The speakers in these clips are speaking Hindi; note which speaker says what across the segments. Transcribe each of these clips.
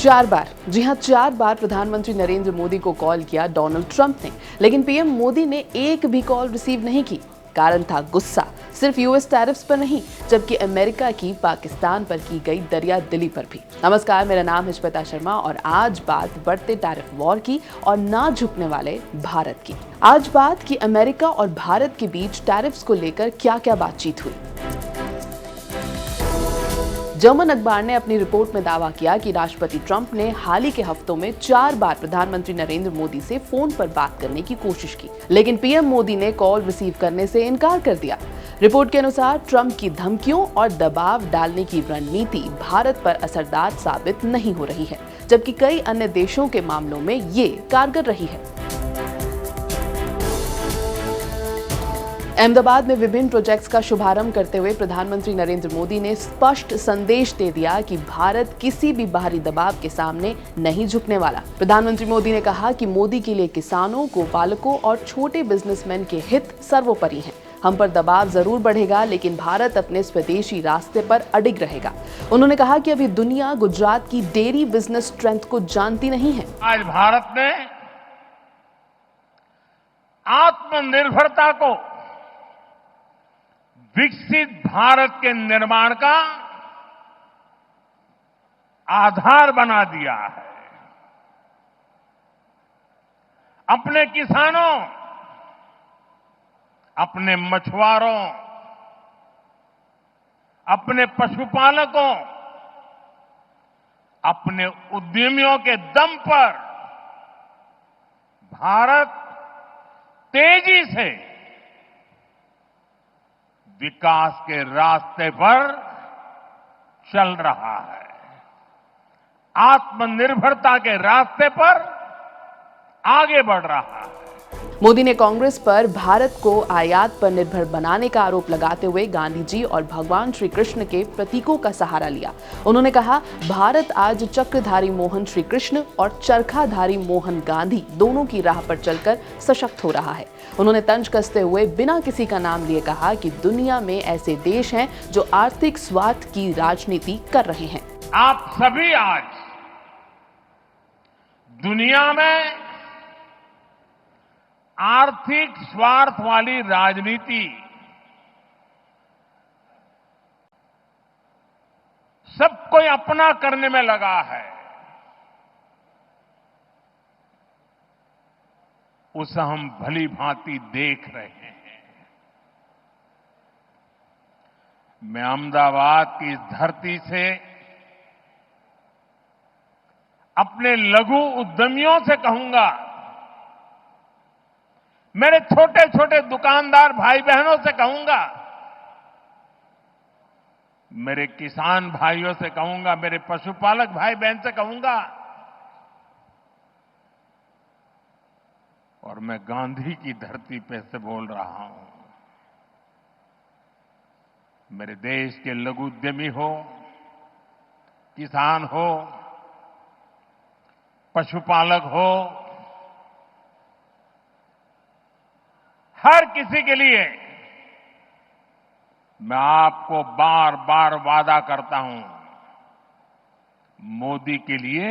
Speaker 1: 4 बार, जी हां 4 बार प्रधानमंत्री नरेंद्र मोदी को कॉल किया डोनाल्ड ट्रंप ने, लेकिन पीएम मोदी ने एक भी कॉल रिसीव नहीं की। कारण था गुस्सा, सिर्फ यूएस टैरिफ्स पर नहीं, जबकि अमेरिका की पाकिस्तान पर की गई दरिया दिली पर भी। नमस्कार, मेरा नाम है श्वेता शर्मा और आज बात बढ़ते टैरिफ वॉर की और ना झुकने वाले भारत की। आज बात की अमेरिका और भारत के बीच टैरिफ्स को लेकर क्या क्या बातचीत हुई। जर्मन अखबार ने अपनी रिपोर्ट में दावा किया कि राष्ट्रपति ट्रंप ने हाल ही के हफ्तों में 4 बार प्रधानमंत्री नरेंद्र मोदी से फोन पर बात करने की कोशिश की, लेकिन पीएम मोदी ने कॉल रिसीव करने से इनकार कर दिया। रिपोर्ट के अनुसार ट्रंप की धमकियों और दबाव डालने की रणनीति भारत पर असरदार साबित नहीं हो रही है, जबकि कई अन्य देशों के मामलों में ये कारगर रही है। अहमदाबाद में विभिन्न प्रोजेक्ट्स का शुभारंभ करते हुए प्रधानमंत्री नरेंद्र मोदी ने स्पष्ट संदेश दे दिया कि भारत किसी भी बाहरी दबाव के सामने नहीं झुकने वाला। प्रधानमंत्री मोदी ने कहा कि मोदी के लिए किसानों, गोपालकों और छोटे बिजनेसमैन के हित सर्वोपरि हैं। हम पर दबाव जरूर बढ़ेगा, लेकिन भारत अपने स्वदेशी रास्ते पर अडिग रहेगा। उन्होंने कहा कि अभी दुनिया गुजरात की डेयरी बिजनेस स्ट्रेंथ को जानती नहीं है।
Speaker 2: आज भारत ने आत्मनिर्भरता को विकसित भारत के निर्माण का आधार बना दिया है। अपने किसानों, अपने मछुआरों, अपने पशुपालकों, अपने उद्यमियों के दम पर भारत तेजी से विकास के रास्ते पर चल रहा है। आत्मनिर्भरता के रास्ते पर आगे बढ़ रहा है।
Speaker 1: मोदी ने कांग्रेस पर भारत को आयात पर निर्भर बनाने का आरोप लगाते हुए गांधी जी और भगवान श्री कृष्ण के प्रतीकों का सहारा लिया। उन्होंने कहा, भारत आज चक्रधारी मोहन श्री कृष्ण और चरखाधारी मोहन गांधी दोनों की राह पर चलकर सशक्त हो रहा है। उन्होंने तंज कसते हुए बिना किसी का नाम लिए कहा कि दुनिया में ऐसे देश हैं जो आर्थिक स्वार्थ की राजनीति कर रहे हैं।
Speaker 2: आप सभी आज दुनिया में आर्थिक स्वार्थ वाली राजनीति सबको अपना करने में लगा है। उसे हम भली भांति देख रहे हैं। मैं अहमदाबाद की इस धरती से अपने लघु उद्यमियों से कहूंगा, मेरे छोटे छोटे दुकानदार भाई बहनों से कहूंगा, मेरे किसान भाइयों से कहूंगा, मेरे पशुपालक भाई बहन से कहूंगा, और मैं गांधी की धरती पे से बोल रहा हूं, मेरे देश के लघु उद्यमी हो, किसान हो, पशुपालक हो, हर किसी के लिए मैं आपको बार बार वादा करता हूं, मोदी के लिए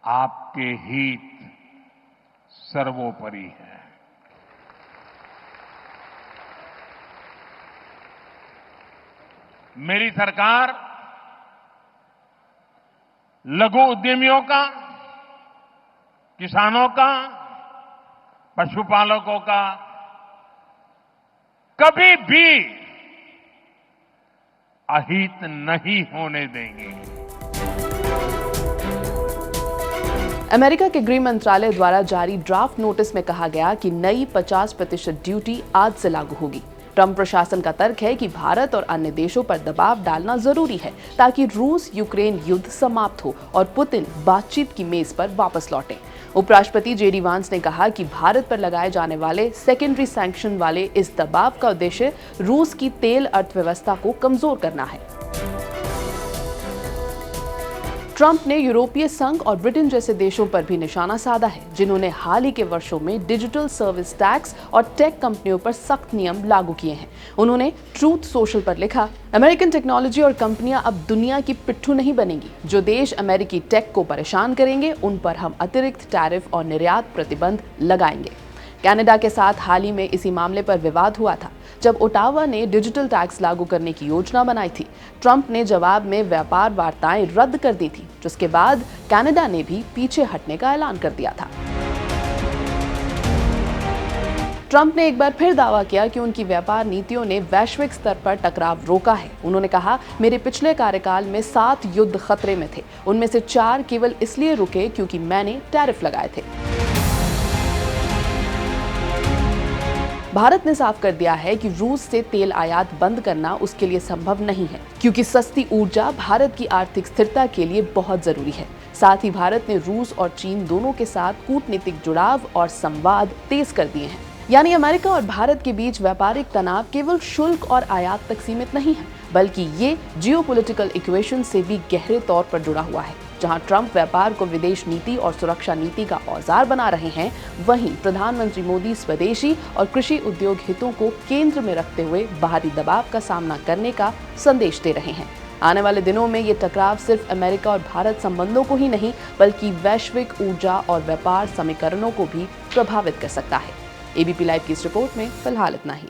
Speaker 2: आपके हित सर्वोपरि है। मेरी सरकार लघु उद्यमियों का, किसानों का, पशुपालकों का कभी भी अहित नहीं होने देंगे।
Speaker 1: अमेरिका के गृह मंत्रालय द्वारा जारी ड्राफ्ट नोटिस में कहा गया कि नई 50% ड्यूटी आज से लागू होगी। ट्रंप प्रशासन का तर्क है कि भारत और अन्य देशों पर दबाव डालना जरूरी है ताकि रूस यूक्रेन युद्ध समाप्त हो और पुतिन बातचीत की मेज पर वापस लौटे। उपराष्ट्रपति जेडी वांस ने कहा कि भारत पर लगाए जाने वाले सेकेंडरी सैंक्शन वाले इस दबाव का उद्देश्य रूस की तेल अर्थव्यवस्था को कमजोर करना है। ट्रंप ने यूरोपीय संघ और ब्रिटेन जैसे देशों पर भी निशाना साधा है, जिन्होंने हाल ही के वर्षों में डिजिटल सर्विस टैक्स और टेक कंपनियों पर सख्त नियम लागू किए हैं। उन्होंने ट्रूथ सोशल पर लिखा, अमेरिकन टेक्नोलॉजी और कंपनियां अब दुनिया की पिट्ठू नहीं बनेंगी। जो देश अमेरिकी टेक को परेशान करेंगे, उन पर हम अतिरिक्त टैरिफ और निर्यात प्रतिबंध लगाएंगे। कनाडा के साथ हाल ही में इसी मामले पर विवाद हुआ था, जब ओटावा ने डिजिटल टैक्स लागू करने की योजना बनाई थी। ट्रंप ने जवाब में व्यापार वार्ताएं रद्द कर दी थी, जिसके बाद कनाडा ने भी पीछे हटने का ऐलान कर दिया था। ट्रंप ने एक बार फिर दावा किया कि उनकी व्यापार नीतियों ने वैश्विक स्तर पर टकराव रोका है। उन्होंने कहा, मेरे पिछले कार्यकाल में 7 युद्ध खतरे में थे, उनमें से 4 केवल इसलिए रुके क्योंकि मैंने टैरिफ लगाए थे। भारत ने साफ कर दिया है कि रूस से तेल आयात बंद करना उसके लिए संभव नहीं है, क्योंकि सस्ती ऊर्जा भारत की आर्थिक स्थिरता के लिए बहुत जरूरी है। साथ ही भारत ने रूस और चीन दोनों के साथ कूटनीतिक जुड़ाव और संवाद तेज कर दिए हैं। यानी अमेरिका और भारत के बीच व्यापारिक तनाव केवल शुल्क और आयात तक सीमित नहीं है, बल्कि ये जियोपॉलिटिकल इक्वेशन से भी गहरे तौर पर जुड़ा हुआ है। जहां ट्रंप व्यापार को विदेश नीति और सुरक्षा नीति का औजार बना रहे हैं, वहीं प्रधानमंत्री मोदी स्वदेशी और कृषि उद्योग हितों को केंद्र में रखते हुए बाहरी दबाव का सामना करने का संदेश दे रहे हैं। आने वाले दिनों में ये टकराव सिर्फ अमेरिका और भारत संबंधों को ही नहीं, बल्कि वैश्विक ऊर्जा और व्यापार समीकरणों को भी प्रभावित कर सकता है। एबीपी लाइव की इस रिपोर्ट में फिलहाल इतना ही।